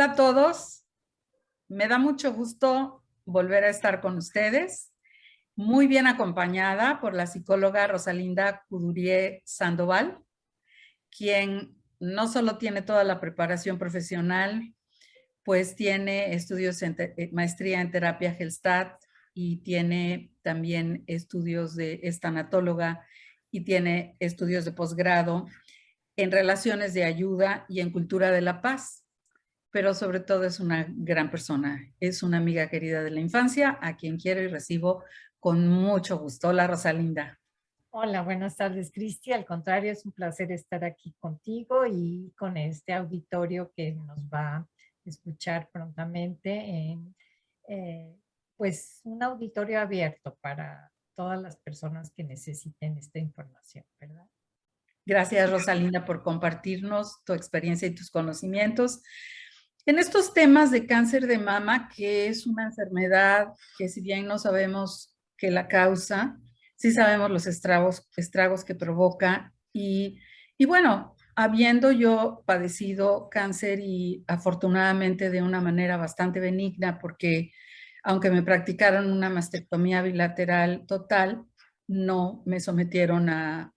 Hola a todos, me da mucho gusto volver a estar con ustedes, muy bien acompañada por la psicóloga Rosalinda Coudurier Sandoval, quien no solo tiene toda la preparación profesional, pues tiene estudios maestría en terapia Gestalt y tiene también estudios es tanatóloga y tiene estudios de posgrado en relaciones de ayuda y en cultura de la paz. Pero sobre todo es una gran persona, es una amiga querida de la infancia, a quien quiero y recibo con mucho gusto. Hola, Rosalinda. Hola, buenas tardes, Cristi. Al contrario, es un placer estar aquí contigo y con este auditorio que nos va a escuchar prontamente en, eh, pues, un auditorio abierto para todas las personas que necesiten esta información, ¿verdad? Gracias, Rosalinda, por compartirnos tu experiencia y tus conocimientos en estos temas de cáncer de mama, que es una enfermedad que si bien no sabemos qué la causa, sí sabemos los estragos que provoca y bueno, habiendo yo padecido cáncer y afortunadamente de una manera bastante benigna, porque aunque me practicaron una mastectomía bilateral total, no me sometieron a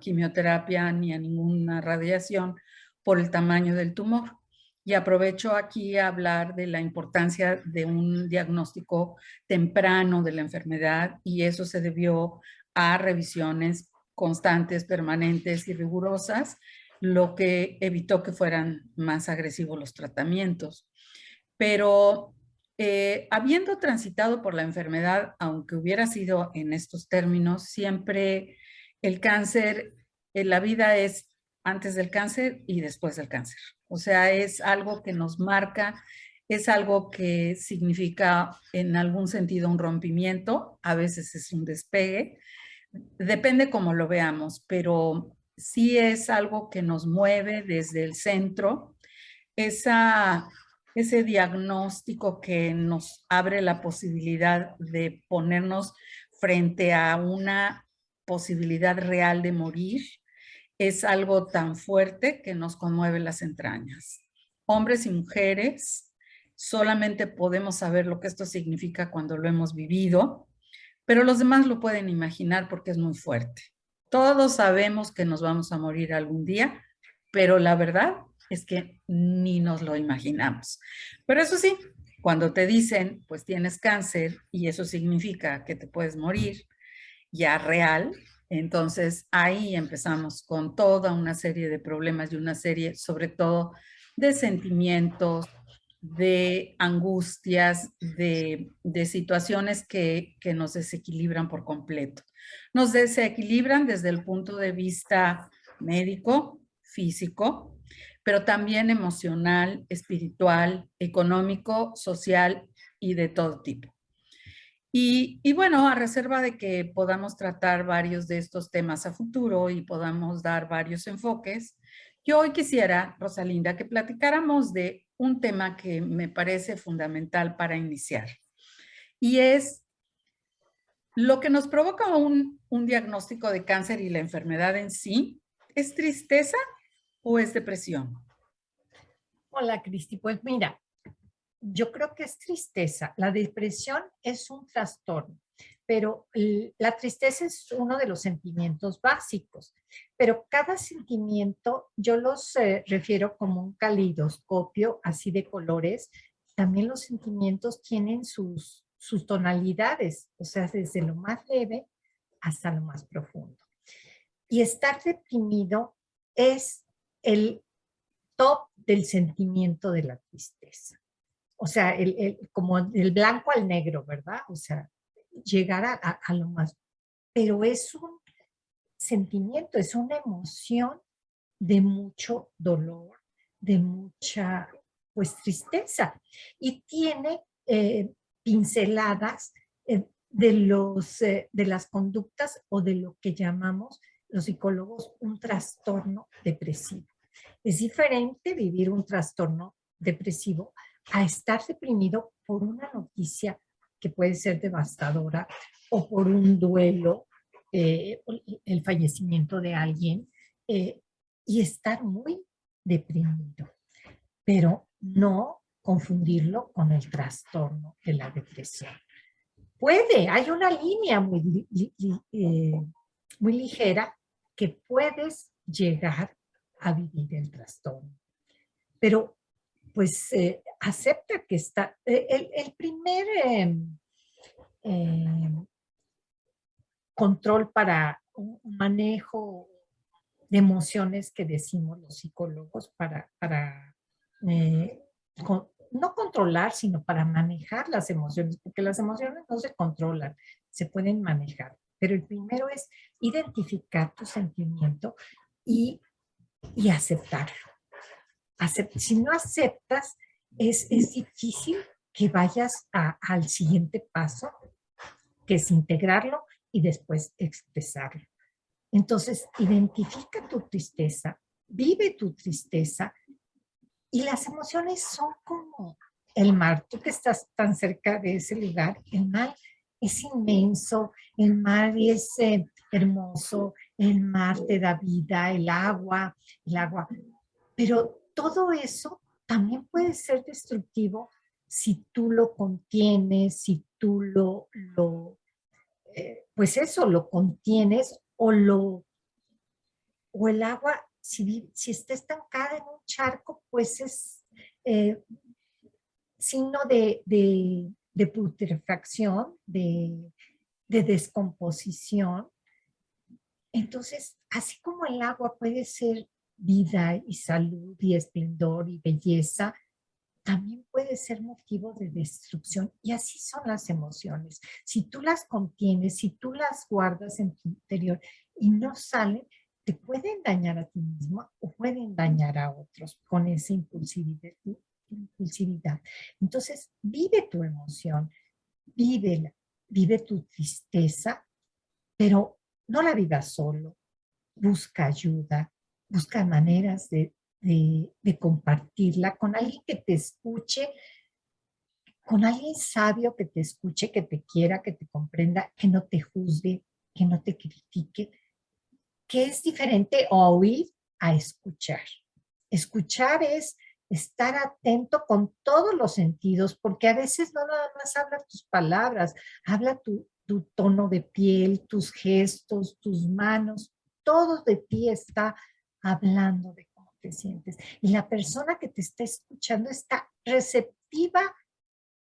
quimioterapia ni a ninguna radiación por el tamaño del tumor. Y aprovecho aquí a hablar de la importancia de un diagnóstico temprano de la enfermedad y eso se debió a revisiones constantes, permanentes y rigurosas, lo que evitó que fueran más agresivos los tratamientos. Pero habiendo transitado por la enfermedad, aunque hubiera sido en estos términos, siempre el cáncer, la vida es antes del cáncer y después del cáncer. O sea, es algo que nos marca, es algo que significa en algún sentido un rompimiento, a veces es un despegue, depende cómo lo veamos, pero sí es algo que nos mueve desde el centro, esa, ese diagnóstico que nos abre la posibilidad de ponernos frente a una posibilidad real de morir, es algo tan fuerte que nos conmueve las entrañas. Hombres y mujeres, solamente podemos saber lo que esto significa cuando lo hemos vivido, pero los demás lo pueden imaginar porque es muy fuerte. Todos sabemos que nos vamos a morir algún día, pero la verdad es que ni nos lo imaginamos. Pero eso sí, cuando te dicen, pues tienes cáncer y eso significa que te puedes morir ya real, entonces ahí empezamos con toda una serie de problemas y una serie, sobre todo, de sentimientos, de angustias, de situaciones que nos desequilibran por completo. Nos desequilibran desde el punto de vista médico, físico, pero también emocional, espiritual, económico, social y de todo tipo. Y bueno, a reserva de que podamos tratar varios de estos temas a futuro y podamos dar varios enfoques, yo hoy quisiera, Rosalinda, que platicáramos de un tema que me parece fundamental para iniciar. Y es lo que nos provoca un diagnóstico de cáncer y la enfermedad en sí. ¿Es tristeza o es depresión? Hola, Cristi. Pues mira, yo creo que es tristeza. La depresión es un trastorno, pero la tristeza es uno de los sentimientos básicos. Pero cada sentimiento yo los refiero como un calidoscopio así de colores. También los sentimientos tienen sus tonalidades, o sea, desde lo más leve hasta lo más profundo. Y estar deprimido es el top del sentimiento de la tristeza. O sea, como del blanco al negro, ¿verdad? O sea, llegar a lo más. Pero es un sentimiento, es una emoción de mucho dolor, de mucha, pues, tristeza. Y tiene pinceladas de las conductas o de lo que llamamos los psicólogos un trastorno depresivo. Es diferente vivir un trastorno depresivo a estar deprimido por una noticia que puede ser devastadora o por un duelo, el fallecimiento de alguien, y estar muy deprimido. Pero no confundirlo con el trastorno de la depresión. Hay una línea muy ligera que puedes llegar a vivir el trastorno. Pero pues acepta que está, el primer control para un manejo de emociones que decimos los psicólogos para no controlar, sino para manejar las emociones, porque las emociones no se controlan, se pueden manejar. Pero el primero es identificar tu sentimiento y aceptarlo. Si no aceptas, es difícil que vayas al siguiente paso, que es integrarlo y después expresarlo. Entonces, identifica tu tristeza, vive tu tristeza, y las emociones son como el mar. Tú que estás tan cerca de ese lugar, el mar es inmenso, el mar es hermoso, el mar te da vida, el agua, pero todo eso también puede ser destructivo si tú lo contienes, si tú pues eso, lo contienes o el agua, si está estancada en un charco, pues es signo de putrefacción, de descomposición. Entonces, así como el agua puede ser vida y salud y esplendor y belleza, también puede ser motivo de destrucción. Y así son las emociones. Si tú las contienes, si tú las guardas en tu interior y no salen, te pueden dañar a ti mismo o pueden dañar a otros con esa impulsividad. Entonces, vive tu emoción, vívela, vive tu tristeza, pero no la vivas solo. Busca ayuda, busca maneras de compartirla con alguien que te escuche, con alguien sabio que te escuche, que te quiera, que te comprenda, que no te juzgue, que no te critique, que es diferente a oír a escuchar. Escuchar es estar atento con todos los sentidos, porque a veces no nada más habla tus palabras, habla tu tono de piel, tus gestos, tus manos, todo de ti está hablando de cómo te sientes. Y la persona que te está escuchando está receptiva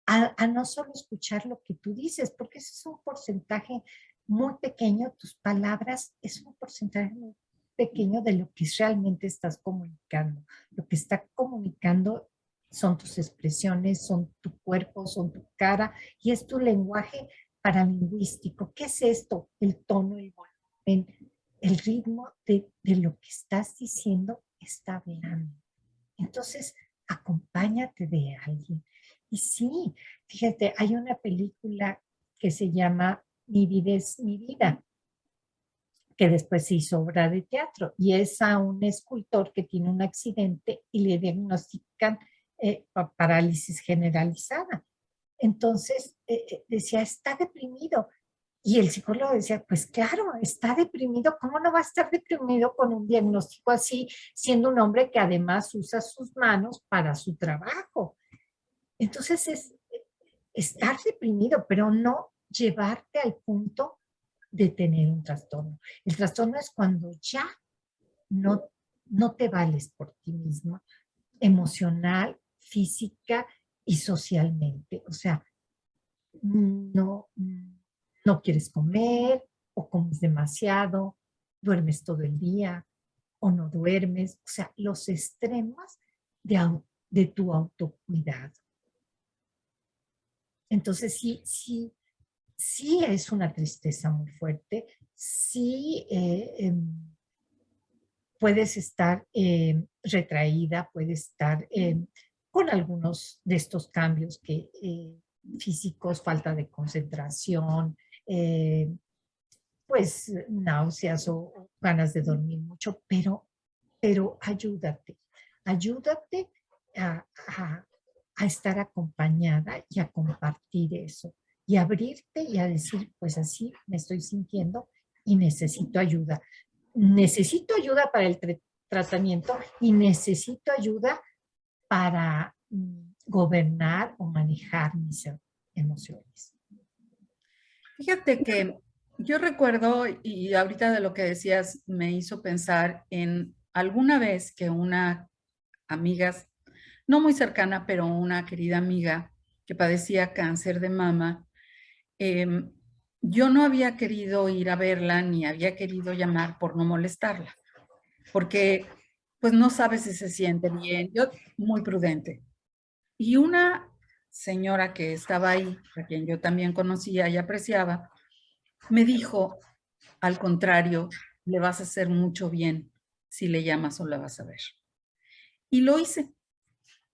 a no solo escuchar lo que tú dices, porque ese es un porcentaje muy pequeño, tus palabras es un porcentaje muy pequeño de lo que realmente estás comunicando. Lo que está comunicando son tus expresiones, son tu cuerpo, son tu cara y es tu lenguaje paralingüístico. ¿Qué es esto? El tono, el volumen, el ritmo de lo que estás diciendo está hablando. Entonces, acompáñate de alguien. Y sí, fíjate, hay una película que se llama Mi vida es mi vida, que después se hizo obra de teatro y es a un escultor que tiene un accidente y le diagnostican parálisis generalizada. Entonces decía, está deprimido. Y el psicólogo decía, pues claro, está deprimido. ¿Cómo no va a estar deprimido con un diagnóstico así, siendo un hombre que además usa sus manos para su trabajo? Entonces es estar deprimido, pero no llevarte al punto de tener un trastorno. El trastorno es cuando ya no, no te vales por ti mismo, emocional, física y socialmente. O sea, no, no quieres comer o comes demasiado, duermes todo el día o no duermes. O sea, los extremos de tu autocuidado. Entonces, sí es una tristeza muy fuerte, sí puedes estar retraída, puedes estar con algunos de estos cambios físicos, falta de concentración, pues náuseas o ganas de dormir mucho, pero ayúdate a estar acompañada y a compartir eso y abrirte y a decir, pues así me estoy sintiendo y necesito ayuda. Necesito ayuda para el tratamiento y necesito ayuda para gobernar o manejar mis emociones. Fíjate que yo recuerdo, y ahorita de lo que decías me hizo pensar en alguna vez que una amiga, no muy cercana, pero una querida amiga que padecía cáncer de mama, eh, yo no había querido ir a verla ni había querido llamar por no molestarla, porque pues no sabe si se siente bien, yo muy prudente. Y una señora que estaba ahí, a quien yo también conocía y apreciaba, me dijo, al contrario, le vas a hacer mucho bien si le llamas o la vas a ver. Y lo hice.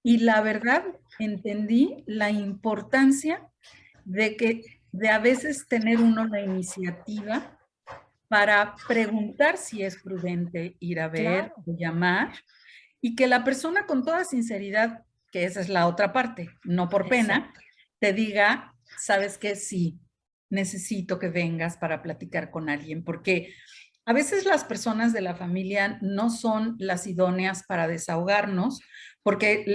Y la verdad, entendí la importancia de a veces tener uno la iniciativa para preguntar si es prudente ir a ver Claro. o llamar, y que la persona con toda sinceridad, que esa es la otra parte, no por pena, Exacto. te diga, sabes que sí, necesito que vengas para platicar con alguien, porque a veces las personas de la familia no son las idóneas para desahogarnos, porque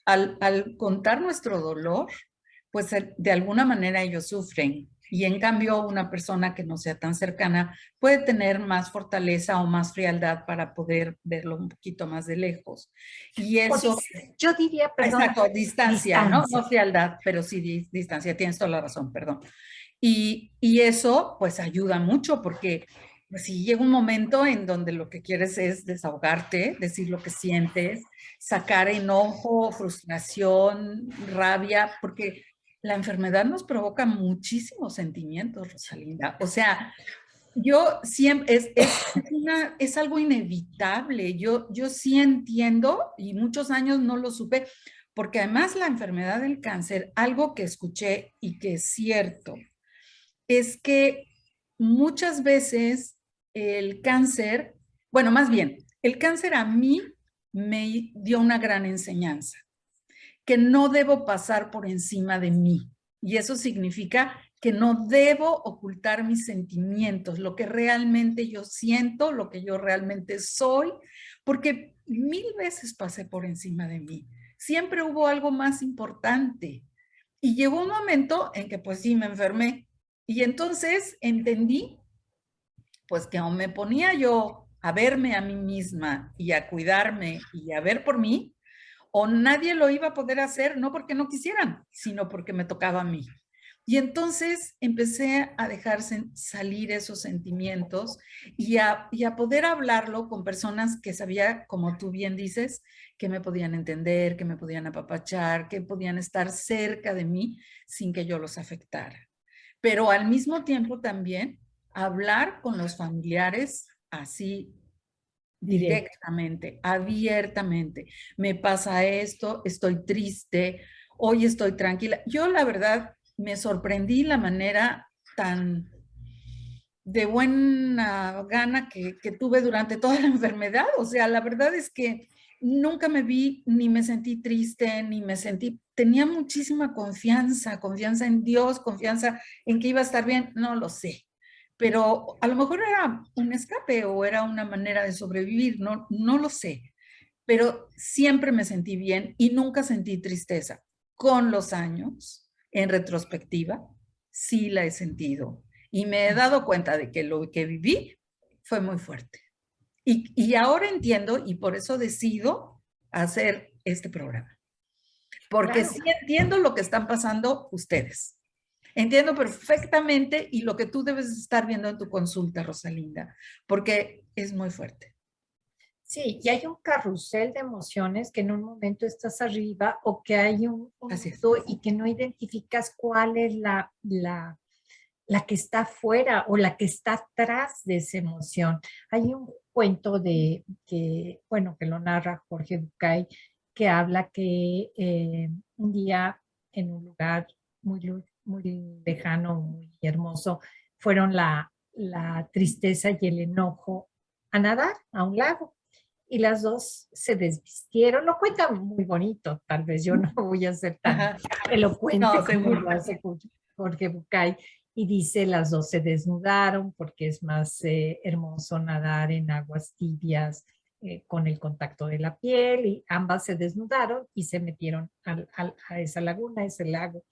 al contar nuestro dolor, pues de alguna manera ellos sufren. Y en cambio, una persona que no sea tan cercana puede tener más fortaleza o más frialdad para poder verlo un poquito más de lejos. Y eso, Yo diría, perdón, exacto, distancia, ¿no? distancia. No frialdad, pero sí distancia, tienes toda la razón, perdón. Y eso pues ayuda mucho porque pues, si llega un momento en donde lo que quieres es desahogarte, decir lo que sientes, sacar enojo, frustración, rabia, porque la enfermedad nos provoca muchísimos sentimientos, Rosalinda. O sea, yo siempre, es algo inevitable. Yo sí entiendo y muchos años no lo supe, porque además la enfermedad del cáncer, algo que escuché y que es cierto, es que muchas veces el cáncer, bueno, más bien, el cáncer a mí me dio una gran enseñanza, que no debo pasar por encima de mí. Y eso significa que no debo ocultar mis sentimientos, lo que realmente yo siento, lo que yo realmente soy, porque 1000 veces pasé por encima de mí. Siempre hubo algo más importante. Y llegó un momento en que pues sí me enfermé. Y entonces entendí pues que o me ponía yo a verme a mí misma y a cuidarme y a ver por mí, o nadie lo iba a poder hacer, no porque no quisieran, sino porque me tocaba a mí. Y entonces empecé a dejarse salir esos sentimientos y a poder hablarlo con personas que sabía, como tú bien dices, que me podían entender, que me podían apapachar, que podían estar cerca de mí sin que yo los afectara. Pero al mismo tiempo también hablar con los familiares así Directo. directamente, abiertamente. Me pasa esto, estoy triste, hoy estoy tranquila. Yo la verdad me sorprendí la manera tan de buena gana que tuve durante toda la enfermedad. O sea, la verdad es que nunca me vi, ni me sentí triste, ni me sentí, tenía muchísima confianza, confianza en Dios, confianza en que iba a estar bien, no lo sé. Pero a lo mejor era un escape o era una manera de sobrevivir, no lo sé. Pero siempre me sentí bien y nunca sentí tristeza. Con los años, en retrospectiva, sí la he sentido y me he dado cuenta de que lo que viví fue muy fuerte. Y ahora entiendo y por eso decido hacer este programa. Porque Claro. sí entiendo lo que están pasando ustedes. Entiendo perfectamente y lo que tú debes estar viendo en tu consulta, Rosalinda, porque es muy fuerte. Sí, y hay un carrusel de emociones que en un momento estás arriba o que hay un Así es. nudo y que no identificas cuál es la que está afuera o la que está atrás de esa emoción. Hay un cuento bueno, que lo narra Jorge Bucay, que habla que un día en un lugar muy lejano, muy hermoso, fueron la tristeza y el enojo a nadar a un lago. Y las dos se desvistieron, lo cuentan muy bonito, tal vez yo no voy a ser tan Ajá. elocuente No, como seguro. lo hace Jorge Bucay, y dice las dos se desnudaron porque es más hermoso nadar en aguas tibias, con el contacto de la piel, y ambas se desnudaron y se metieron a esa laguna, a ese lago.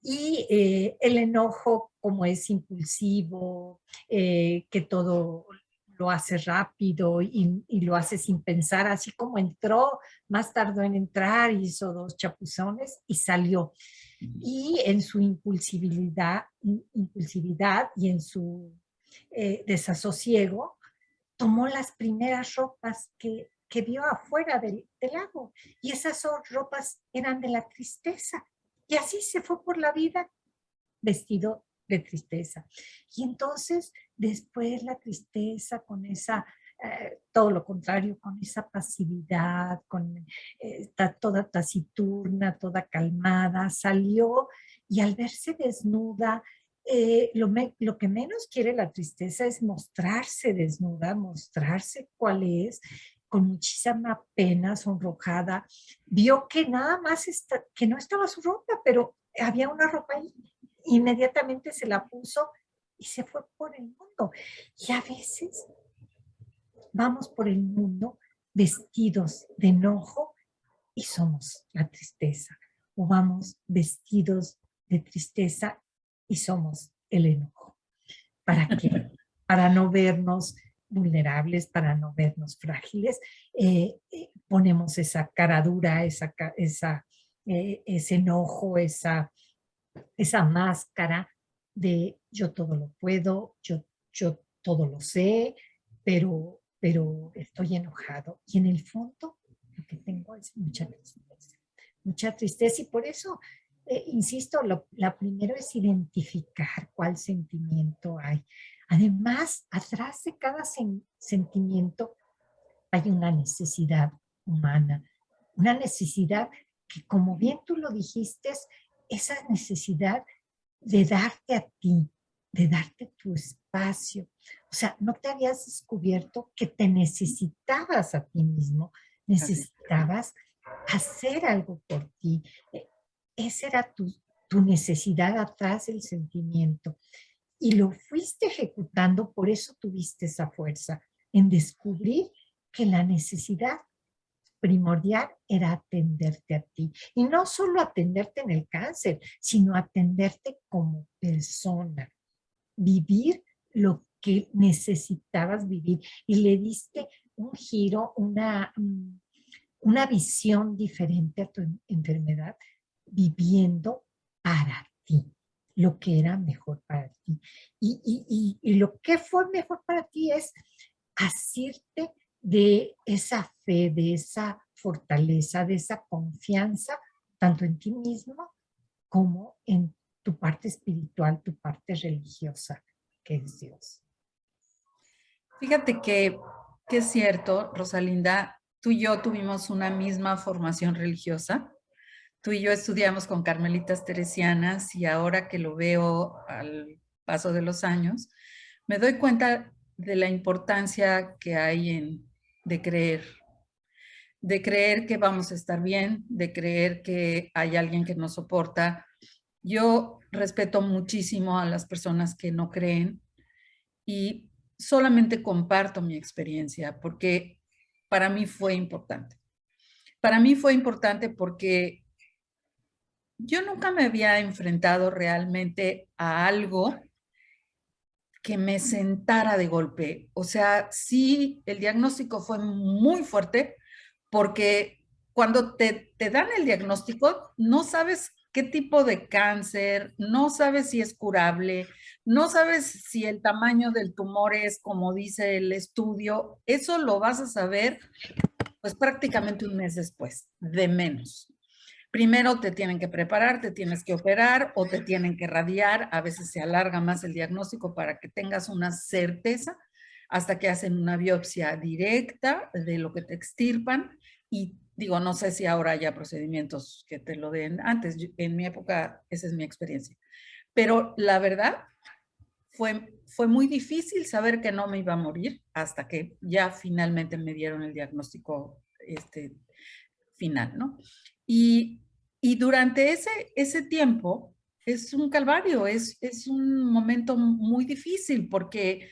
Y el enojo, como es impulsivo, que todo lo hace rápido y lo hace sin pensar, así como entró, más tardó en entrar, hizo 2 chapuzones y salió. Y en su impulsividad y en su desasosiego, tomó las primeras ropas que vio afuera del lago. Y esas ropas eran de la tristeza. Y así se fue por la vida vestido de tristeza. Y entonces después la tristeza con esa, todo lo contrario, con esa pasividad, con toda taciturna, toda calmada, salió y al verse desnuda, lo que menos quiere la tristeza es mostrarse desnuda, mostrarse cuál es, con muchísima pena, sonrojada, vio que nada más que no estaba su ropa, pero había una ropa ahí. Inmediatamente se la puso y se fue por el mundo. Y a veces vamos por el mundo vestidos de enojo y somos la tristeza. O vamos vestidos de tristeza y somos el enojo. ¿Para qué? Para no vernos vulnerables, para no vernos frágiles, ponemos esa cara dura, ese enojo, esa máscara de yo todo lo puedo, yo todo lo sé, pero estoy enojado. Y en el fondo lo que tengo es mucha tristeza y por eso, insisto, la primero es identificar cuál sentimiento hay. Además, atrás de cada sentimiento hay una necesidad humana, una necesidad que, como bien tú lo dijiste, esa necesidad de darte a ti, de darte tu espacio. O sea, no te habías descubierto que te necesitabas a ti mismo, necesitabas hacer algo por ti. Esa era tu necesidad atrás del sentimiento. Y lo fuiste ejecutando, por eso tuviste esa fuerza en descubrir que la necesidad primordial era atenderte a ti. Y no solo atenderte en el cáncer, sino atenderte como persona. Vivir lo que necesitabas vivir. Y le diste un giro, una visión diferente a tu enfermedad, viviendo para ti lo que era mejor para ti. Y lo que fue mejor para ti es asirte de esa fe, de esa fortaleza, de esa confianza, tanto en ti mismo como en tu parte espiritual, tu parte religiosa, que es Dios. Fíjate que es cierto, Rosalinda, tú y yo tuvimos una misma formación religiosa. Tú y yo estudiamos con carmelitas teresianas y ahora que lo veo al paso de los años, me doy cuenta de la importancia que hay de creer que vamos a estar bien, de creer que hay alguien que nos soporta. Yo respeto muchísimo a las personas que no creen y solamente comparto mi experiencia porque para mí fue importante. Para mí fue importante porque yo nunca me había enfrentado realmente a algo que me sentara de golpe. O sea, sí, el diagnóstico fue muy fuerte porque cuando te dan el diagnóstico, no sabes qué tipo de cáncer, no sabes si es curable, no sabes si el tamaño del tumor es como dice el estudio. Eso lo vas a saber pues prácticamente un mes después, de menos. Primero te tienen que preparar, te tienes que operar o te tienen que radiar. A veces se alarga más el diagnóstico para que tengas una certeza hasta que hacen una biopsia directa de lo que te extirpan. Y digo, no sé si ahora haya procedimientos que te lo den antes. En mi época, esa es mi experiencia. Pero la verdad, fue muy difícil saber que no me iba a morir hasta que ya finalmente me dieron el diagnóstico final, ¿no? Y, y durante ese tiempo es un calvario, es un momento muy difícil porque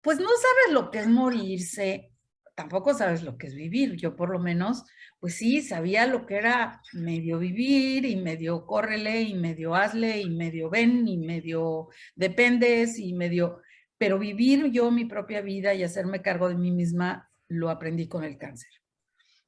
pues no sabes lo que es morirse, tampoco sabes lo que es vivir. Yo por lo menos, pues sí, sabía lo que era medio vivir y medio córrele y medio hazle y medio ven y medio dependes y medio, pero vivir yo mi propia vida y hacerme cargo de mí misma, lo aprendí con el cáncer.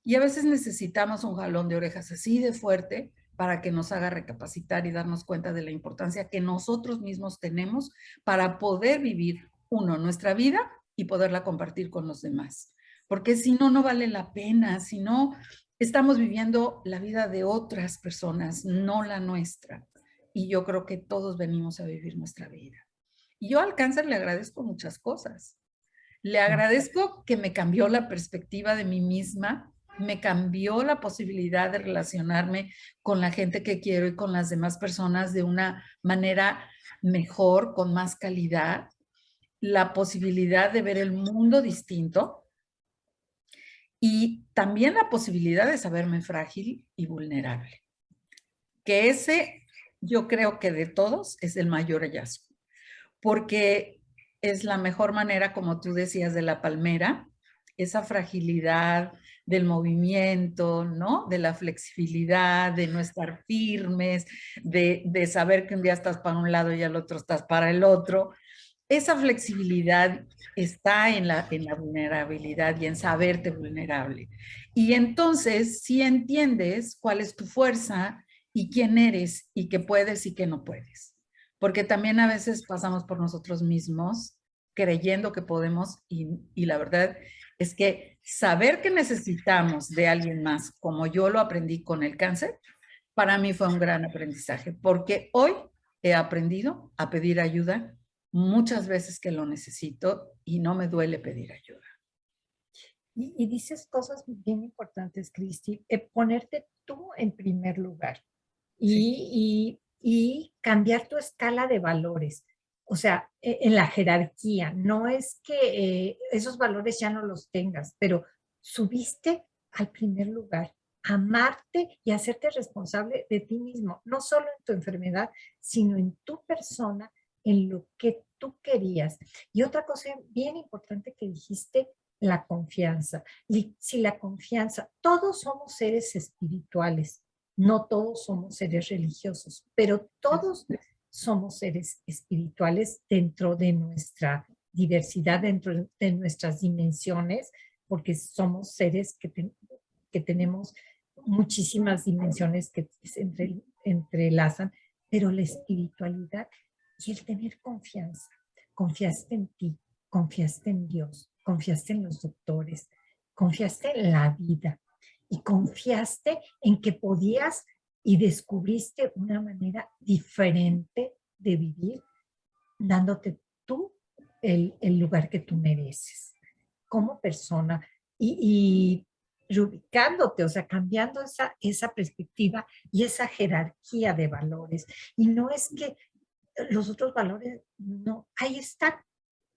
Y a veces necesitamos un jalón de orejas así de fuerte para que nos haga recapacitar y darnos cuenta de la importancia que nosotros mismos tenemos para poder vivir, uno, nuestra vida y poderla compartir con los demás. Porque si no, no vale la pena, si no, estamos viviendo la vida de otras personas, no la nuestra. Y yo creo que todos venimos a vivir nuestra vida. Y yo al cáncer le agradezco muchas cosas. Le agradezco que me cambió la perspectiva de mí misma, me cambió la posibilidad de relacionarme con la gente que quiero y con las demás personas de una manera mejor, con más calidad, la posibilidad de ver el mundo distinto y también la posibilidad de saberme frágil y vulnerable. Que ese, yo creo que de todos, es el mayor hallazgo, porque es la mejor manera, como tú decías, de la palmera, esa fragilidad del movimiento, ¿no? De la flexibilidad, de no estar firmes, de saber que un día estás para un lado y al otro estás para el otro. Esa flexibilidad está en la vulnerabilidad y en saberte vulnerable. Y entonces, si entiendes cuál es tu fuerza y quién eres y qué puedes y qué no puedes. Porque también a veces pasamos por nosotros mismos creyendo que podemos y la verdad es que saber que necesitamos de alguien más, como yo lo aprendí con el cáncer, para mí fue un gran aprendizaje, porque hoy he aprendido a pedir ayuda muchas veces que lo necesito y no me duele pedir ayuda. Y dices cosas bien importantes, Cristi, ponerte tú en primer lugar Sí. y cambiar tu escala de valores. O sea, en la jerarquía, no es que esos valores ya no los tengas, pero subiste al primer lugar, amarte y hacerte responsable de ti mismo, no solo en tu enfermedad, sino en tu persona, en lo que tú querías. Y otra cosa bien importante que dijiste, la confianza. Si la confianza, todos somos seres espirituales, no todos somos seres religiosos, pero todos somos seres espirituales dentro de nuestra diversidad, dentro de nuestras dimensiones, porque somos seres que tenemos muchísimas dimensiones que se entrelazan, pero la espiritualidad y el tener confianza, confiaste en ti, confiaste en Dios, confiaste en los doctores, confiaste en la vida y confiaste en que podías y descubriste una manera diferente de vivir, dándote tú el lugar que tú mereces como persona y reubicándote, o sea, cambiando esa perspectiva y esa jerarquía de valores. Y no es que los otros valores, no, ahí están,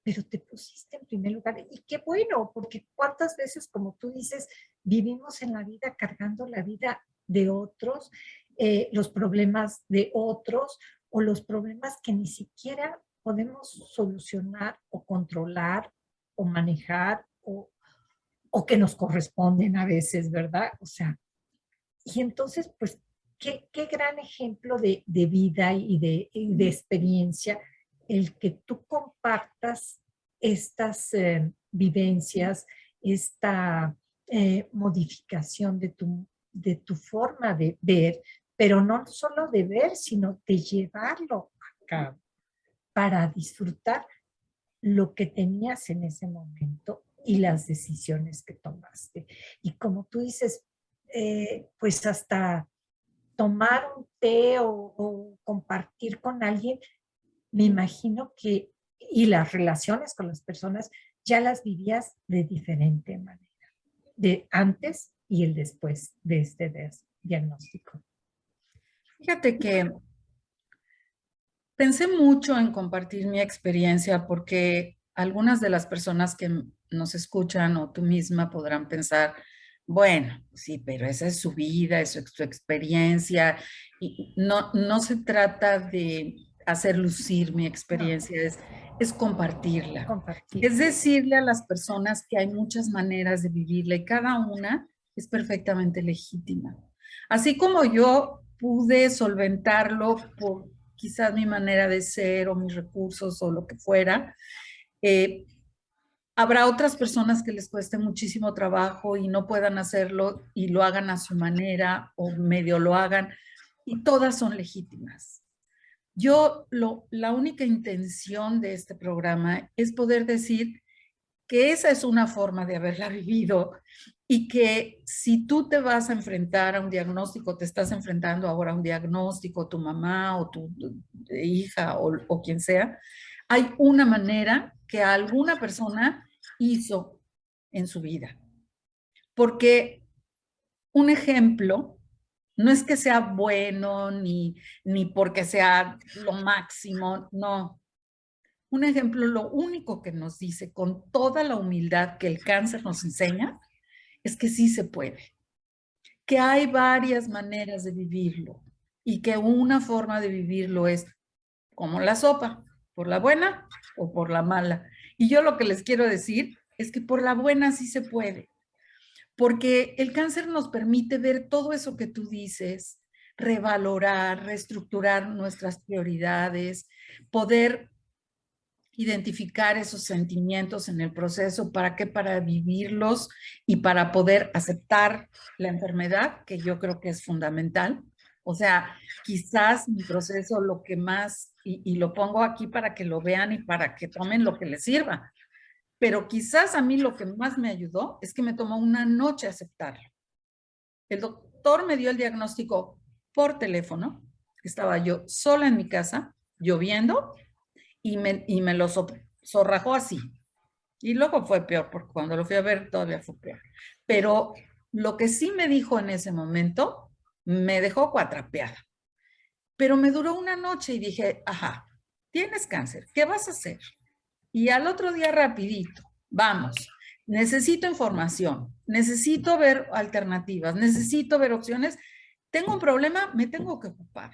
pero te pusiste en primer lugar. Y qué bueno, porque cuántas veces, como tú dices, vivimos en la vida cargando la vida de otros, los problemas de otros o los problemas que ni siquiera podemos solucionar o controlar o manejar o que nos corresponden a veces, ¿verdad? O sea, y entonces, pues, qué gran ejemplo de vida y de experiencia el que tú compartas estas vivencias, esta modificación de tu forma de ver, pero no solo de ver, sino de llevarlo a cabo para disfrutar lo que tenías en ese momento y las decisiones que tomaste. Y como tú dices, pues hasta tomar un té o compartir con alguien, me imagino que, y las relaciones con las personas, ya las vivías de diferente manera, de antes y el después de este diagnóstico. Fíjate que pensé mucho en compartir mi experiencia porque algunas de las personas que nos escuchan o tú misma podrán pensar, bueno, sí, pero esa es su vida, es su experiencia y no se trata de hacer lucir mi No, experiencia, es compartirla. Compartir. Es decirle a las personas que hay muchas maneras de vivirla y cada una es perfectamente legítima. Así como yo pude solventarlo por quizás mi manera de ser o mis recursos o lo que fuera, eh, habrá otras personas que les cueste muchísimo trabajo y no puedan hacerlo y lo hagan a su manera o medio lo hagan, y todas son legítimas. La única intención de este programa es poder decir que esa es una forma de haberla vivido y que si tú te vas a enfrentar a un diagnóstico, te estás enfrentando ahora a un diagnóstico, tu mamá o tu hija o quien sea, hay una manera que alguna persona hizo en su vida. Porque un ejemplo no es que sea bueno ni porque sea lo máximo, no. Un ejemplo, lo único que nos dice con toda la humildad que el cáncer nos enseña es que sí se puede, que hay varias maneras de vivirlo y que una forma de vivirlo es como la sopa, por la buena o por la mala. Y yo lo que les quiero decir es que por la buena sí se puede, porque el cáncer nos permite ver todo eso que tú dices, revalorar, reestructurar nuestras prioridades, poder identificar esos sentimientos en el proceso, ¿para qué? Para vivirlos y para poder aceptar la enfermedad, que yo creo que es fundamental. O sea, quizás mi proceso lo que más, y lo pongo aquí para que lo vean y para que tomen lo que les sirva, pero quizás a mí lo que más me ayudó es que me tomó una noche aceptarlo. El doctor me dio el diagnóstico por teléfono, estaba yo sola en mi casa, lloviendo, y me lo zorrajó así. Y luego fue peor, porque cuando lo fui a ver todavía fue peor. Pero lo que sí me dijo en ese momento me dejó cuatrapeada. Pero me duró una noche y dije, ajá, tienes cáncer, ¿qué vas a hacer? Y al otro día rapidito, vamos, necesito información, necesito ver alternativas, necesito ver opciones. Tengo un problema, me tengo que ocupar.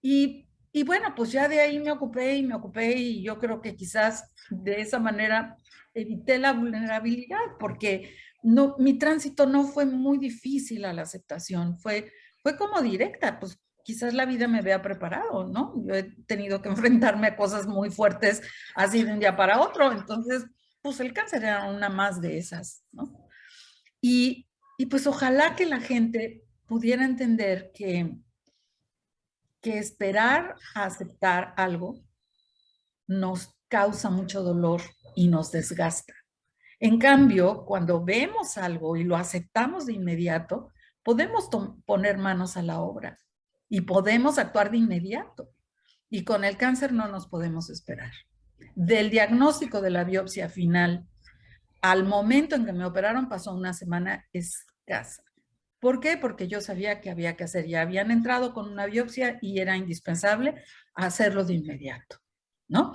Y bueno, pues ya de ahí me ocupé y me ocupé y yo creo que quizás de esa manera evité la vulnerabilidad porque no, mi tránsito no fue muy difícil a la aceptación, fue como directa, pues quizás la vida me había preparado, ¿no? Yo he tenido que enfrentarme a cosas muy fuertes así de un día para otro, entonces, pues el cáncer era una más de esas, ¿no? Y pues ojalá que la gente pudiera entender que esperar a aceptar algo nos causa mucho dolor y nos desgasta. En cambio, cuando vemos algo y lo aceptamos de inmediato, podemos poner manos a la obra y podemos actuar de inmediato. Y con el cáncer no nos podemos esperar. Del diagnóstico de la biopsia final al momento en que me operaron pasó una semana escasa. ¿Por qué? Porque yo sabía que había que hacer. Ya habían entrado con una biopsia y era indispensable hacerlo de inmediato, ¿no?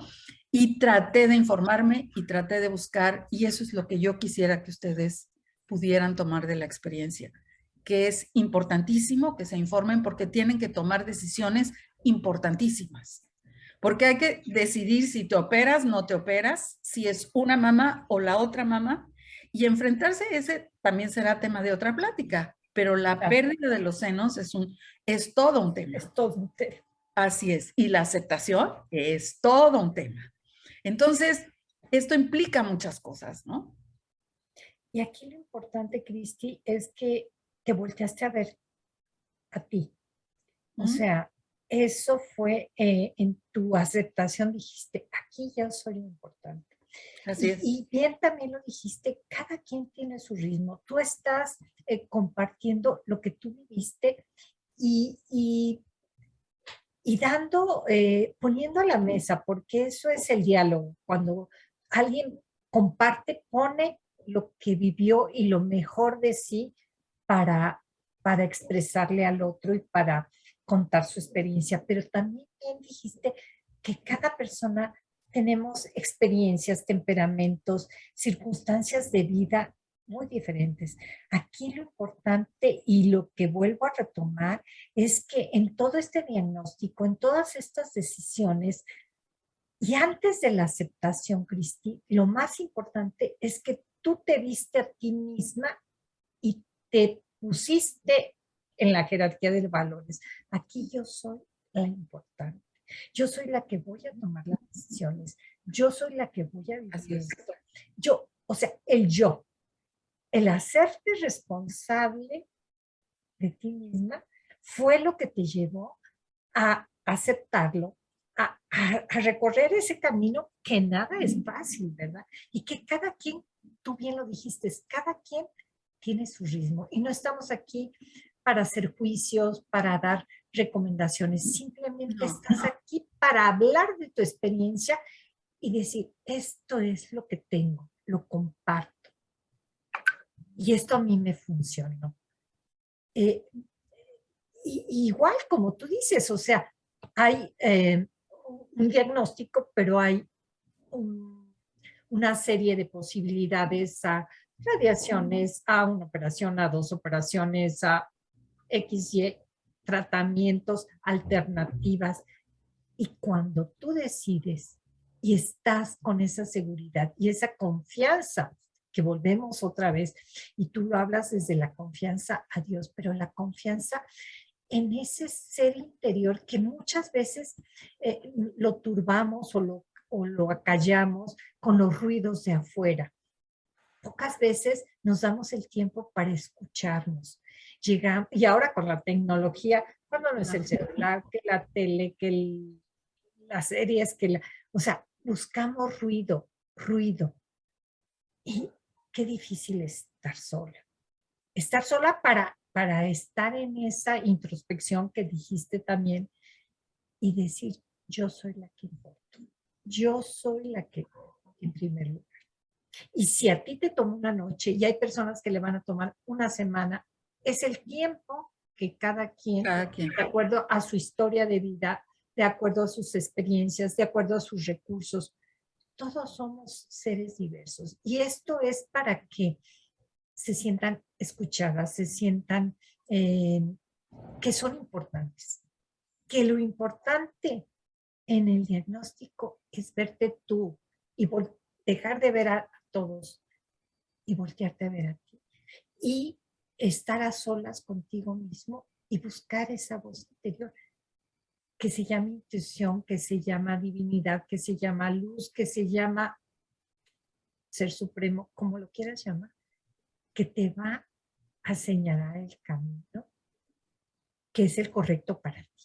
Y traté de informarme y traté de buscar, y eso es lo que yo quisiera que ustedes pudieran tomar de la experiencia, que es importantísimo que se informen porque tienen que tomar decisiones importantísimas. Porque hay que decidir si te operas, no te operas, si es una mamá o la otra mamá, y enfrentarse a ese también será tema de otra plática, pero la pérdida de los senos es todo un tema. Es todo un tema. Así es, y la aceptación es todo un tema. Entonces, esto implica muchas cosas, ¿no? Y aquí lo importante, Cristi, es que te volteaste a ver a ti. O sea, eso fue en tu aceptación, dijiste, aquí ya soy importante. Así es. Y bien también lo dijiste, cada quien tiene su ritmo. Tú estás compartiendo lo que tú viviste y dando, poniendo a la mesa, porque eso es el diálogo. Cuando alguien comparte, pone lo que vivió y lo mejor de sí para, para expresarle al otro y para contar su experiencia. Pero también bien dijiste que cada persona tenemos experiencias, temperamentos, circunstancias de vida muy diferentes. Aquí lo importante y lo que vuelvo a retomar es que en todo este diagnóstico, en todas estas decisiones, Y antes de la aceptación, Cristi, lo más importante es que tú te viste a ti misma y te pusiste en la jerarquía de valores. Aquí yo soy la importante. Yo soy la que voy a tomar las decisiones. Yo soy la que voy a Así vivir es. esto. Yo, o sea, el yo, el hacerte responsable de ti misma fue lo que te llevó a aceptarlo, a recorrer ese camino que nada es fácil, ¿verdad? Y que cada quien, tú bien lo dijiste, cada quien tiene su ritmo y no estamos aquí para hacer juicios, para dar recomendaciones, simplemente No. estás aquí para hablar de tu experiencia y decir, esto es lo que tengo, lo comparto y esto a mí me funcionó. Eh, igual como tú dices, o sea, hay un diagnóstico, pero hay una serie de posibilidades a radiaciones, a una operación, a dos operaciones, a XY tratamientos, alternativas. Y cuando tú decides y estás con esa seguridad y esa confianza, que volvemos otra vez, y tú lo hablas desde la confianza a Dios, pero la confianza en ese ser interior que muchas veces lo turbamos o lo acallamos con los ruidos de afuera. Pocas veces nos damos el tiempo para escucharnos. Llegamos, y ahora con la tecnología, cuando no es el celular, que la tele, que las series, o sea, buscamos ruido, ruido. Y qué difícil es estar sola. Estar sola para estar en esa introspección que dijiste también y decir, yo soy la que importo. Yo soy la que en primer lugar. Y si a ti te toma una noche y hay personas que le van a tomar una semana, es el tiempo que cada quien, Cada quien. de acuerdo a su historia de vida, de acuerdo a sus experiencias, de acuerdo a sus recursos, todos somos seres diversos. Y esto es para que se sientan escuchadas, se sientan que son importantes. Que lo importante en el diagnóstico es verte tú y dejar de ver a todos y voltearte a ver a ti. Y estar a solas contigo mismo y buscar esa voz interior que se llama intuición, que se llama divinidad, que se llama luz, que se llama ser supremo, como lo quieras llamar, que te va a señalar el camino que es el correcto para ti.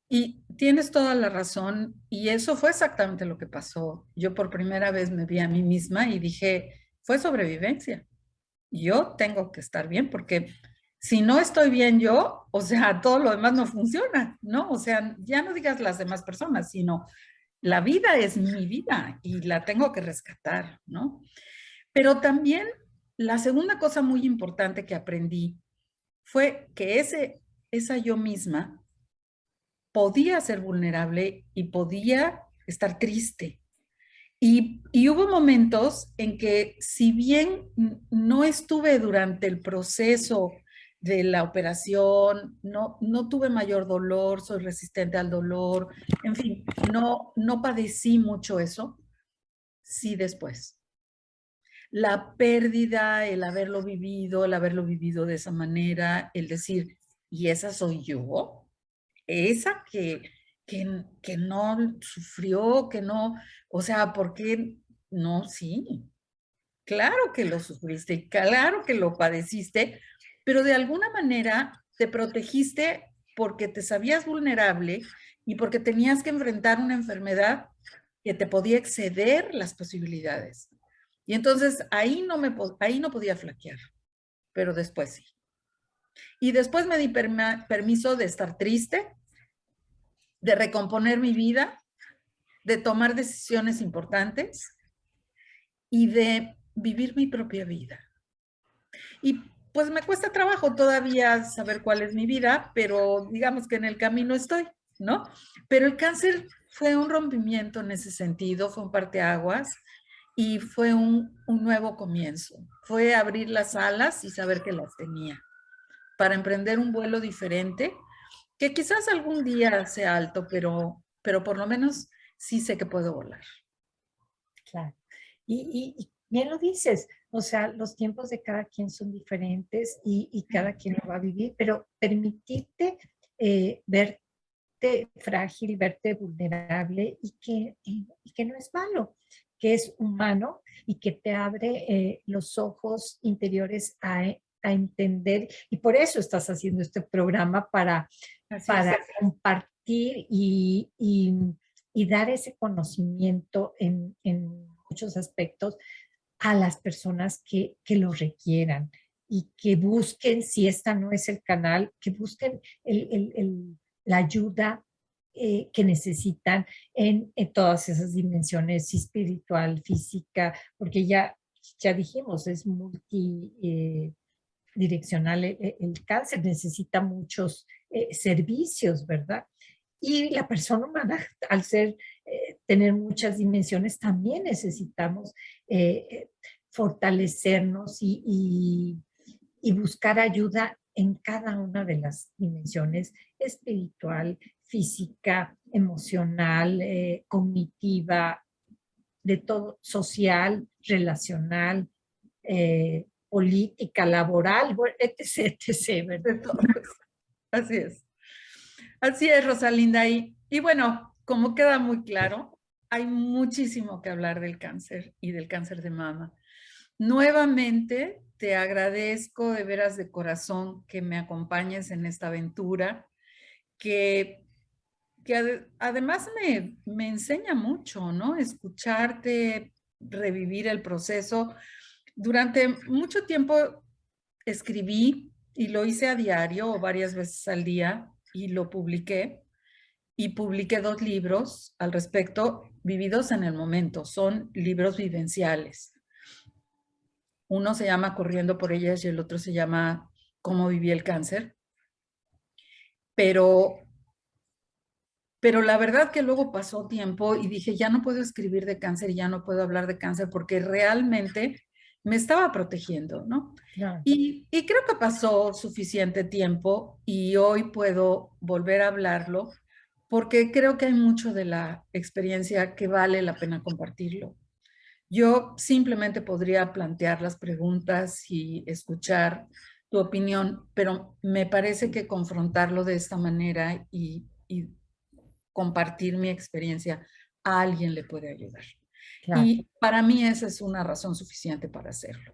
Y tienes toda la razón, y eso fue exactamente lo que pasó. Yo por primera vez me vi a mí misma y dije, fue sobrevivencia. Yo tengo que estar bien porque si no estoy bien yo, o sea, todo lo demás no funciona, ¿no? O sea, ya no digas las demás personas, sino la vida es mi vida y la tengo que rescatar, ¿no? Pero también la segunda cosa muy importante que aprendí fue que esa yo misma podía ser vulnerable y podía estar triste. Y hubo momentos en que, si bien no estuve durante el proceso de la operación, no tuve mayor dolor, soy resistente al dolor, en fin, no padecí mucho eso, sí después. La pérdida, el haberlo vivido de esa manera, el decir, ¿y esa soy yo? Esa que no sufrió, que no, o sea, ¿por qué no? Sí, claro que lo sufriste, claro que lo padeciste, pero de alguna manera te protegiste porque te sabías vulnerable y porque tenías que enfrentar una enfermedad que te podía exceder las posibilidades. Y entonces ahí no podía flaquear, pero después sí. Y después me di permiso de estar triste, de recomponer mi vida, de tomar decisiones importantes y de vivir mi propia vida. Y pues me cuesta trabajo todavía saber cuál es mi vida, pero digamos que en el camino estoy, ¿no? Pero el cáncer fue un rompimiento en ese sentido, fue un parteaguas y fue un nuevo comienzo. Fue abrir las alas y saber que las tenía para emprender un vuelo diferente, que quizás algún día sea alto, pero pero por lo menos sí sé que puedo volar. Claro. Y bien lo dices, o sea, los tiempos de cada quien son diferentes y cada quien lo va a vivir, pero permitirte verte frágil, verte vulnerable y que no es malo, que es humano y que te abre los ojos interiores a entender. Y por eso estás haciendo este programa Así es. para compartir y dar ese conocimiento en muchos aspectos a las personas que lo requieran y que busquen, si esta no es el canal, que busquen la ayuda que necesitan en todas esas dimensiones, espiritual, física, porque ya dijimos, es multidireccional el cáncer, necesita muchos servicios, ¿verdad? Y la persona humana, al tener muchas dimensiones, también necesitamos fortalecernos y buscar ayuda en cada una de las dimensiones, espiritual, física, emocional, cognitiva, de todo, social, relacional, política, laboral, etc., etc., ¿verdad? De todo. Así es. Así es, Rosalinda. Y bueno, como queda muy claro, hay muchísimo que hablar del cáncer y del cáncer de mama. Nuevamente, te agradezco de veras de corazón que me acompañes en esta aventura, que, además me enseña mucho, ¿no? Escucharte, revivir el proceso. Durante mucho tiempo escribí y lo hice a diario o varias veces al día y lo publiqué. Y publiqué 2 libros al respecto, vividos en el momento. Son libros vivenciales. Uno se llama Corriendo por ellas y el otro se llama Cómo viví el cáncer. Pero, pero la verdad que luego pasó tiempo y dije, ya no puedo escribir de cáncer y ya no puedo hablar de cáncer porque realmente me estaba protegiendo, ¿no? Claro. Y creo que pasó suficiente tiempo y hoy puedo volver a hablarlo porque creo que hay mucho de la experiencia que vale la pena compartirlo. Yo simplemente podría plantear las preguntas y escuchar tu opinión, pero me parece que confrontarlo de esta manera y compartir mi experiencia a alguien le puede ayudar. Claro. Y para mí esa es una razón suficiente para hacerlo.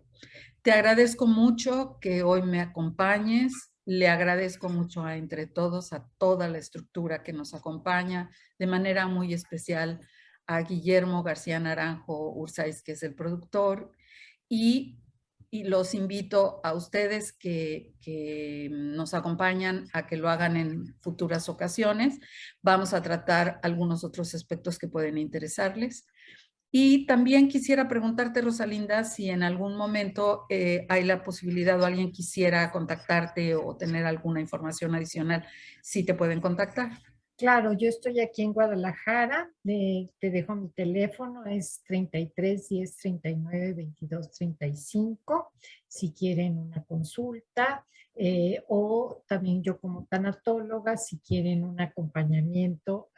Te agradezco mucho que hoy me acompañes. Le agradezco mucho a Entre Todos, a toda la estructura que nos acompaña, de manera muy especial a Guillermo García Naranjo Ursáiz, que es el productor, y, y los invito a ustedes que nos acompañan a que lo hagan en futuras ocasiones. Vamos a tratar algunos otros aspectos que pueden interesarles. Y también quisiera preguntarte, Rosalinda, si en algún momento hay la posibilidad o alguien quisiera contactarte o tener alguna información adicional, si te pueden contactar. Claro, yo estoy aquí en Guadalajara, te dejo mi teléfono, es 33 10 39 22 35, si quieren una consulta, o también yo como tanatóloga, si quieren un acompañamiento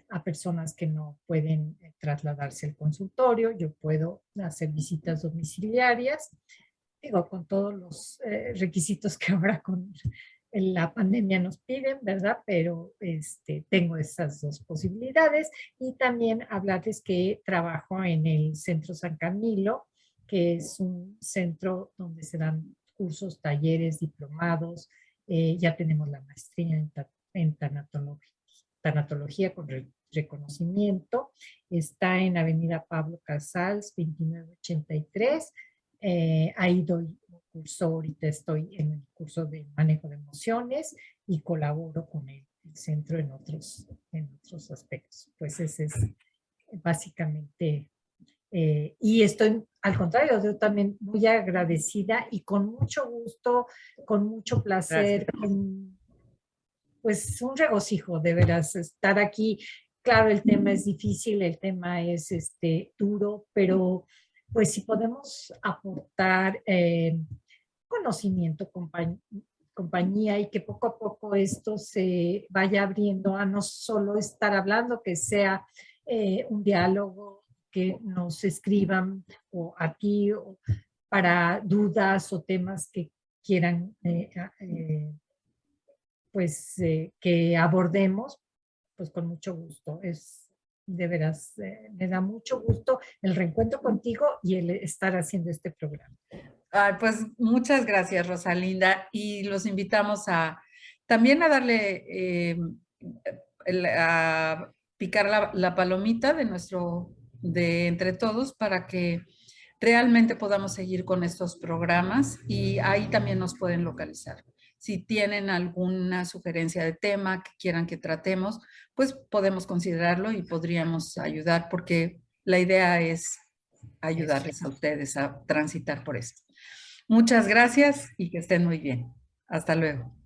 a personas que no pueden trasladarse al consultorio, yo puedo hacer visitas domiciliarias, digo, con todos los requisitos que ahora con la pandemia nos piden, ¿verdad? Pero tengo esas dos posibilidades y también hablarles que trabajo en el Centro San Camilo, que es un centro donde se dan cursos, talleres, diplomados. Ya tenemos la maestría en tanatología con reconocimiento. Está en Avenida Pablo Casals, 2983. Ahí doy un curso, ahorita estoy en el curso de manejo de emociones y colaboro con el centro en otros aspectos. Pues ese es básicamente, y estoy al contrario, yo también muy agradecida y con mucho gusto, con mucho placer, pues un regocijo de veras estar aquí. Claro, el tema es difícil, el tema es duro, pero pues si podemos aportar conocimiento, compañía y que poco a poco esto se vaya abriendo a no solo estar hablando, que sea un diálogo, que nos escriban o aquí o para dudas o temas que quieran pues que abordemos, pues con mucho gusto. Es de veras, me da mucho gusto el reencuentro contigo y el estar haciendo este programa. Ay, pues muchas gracias, Rosalinda, y los invitamos a también a darle, a picar la palomita de de entre todos para que realmente podamos seguir con estos programas y ahí también nos pueden localizar. Si tienen alguna sugerencia de tema que quieran que tratemos, pues podemos considerarlo y podríamos ayudar porque la idea es ayudarles a ustedes a transitar por esto. Muchas gracias y que estén muy bien. Hasta luego.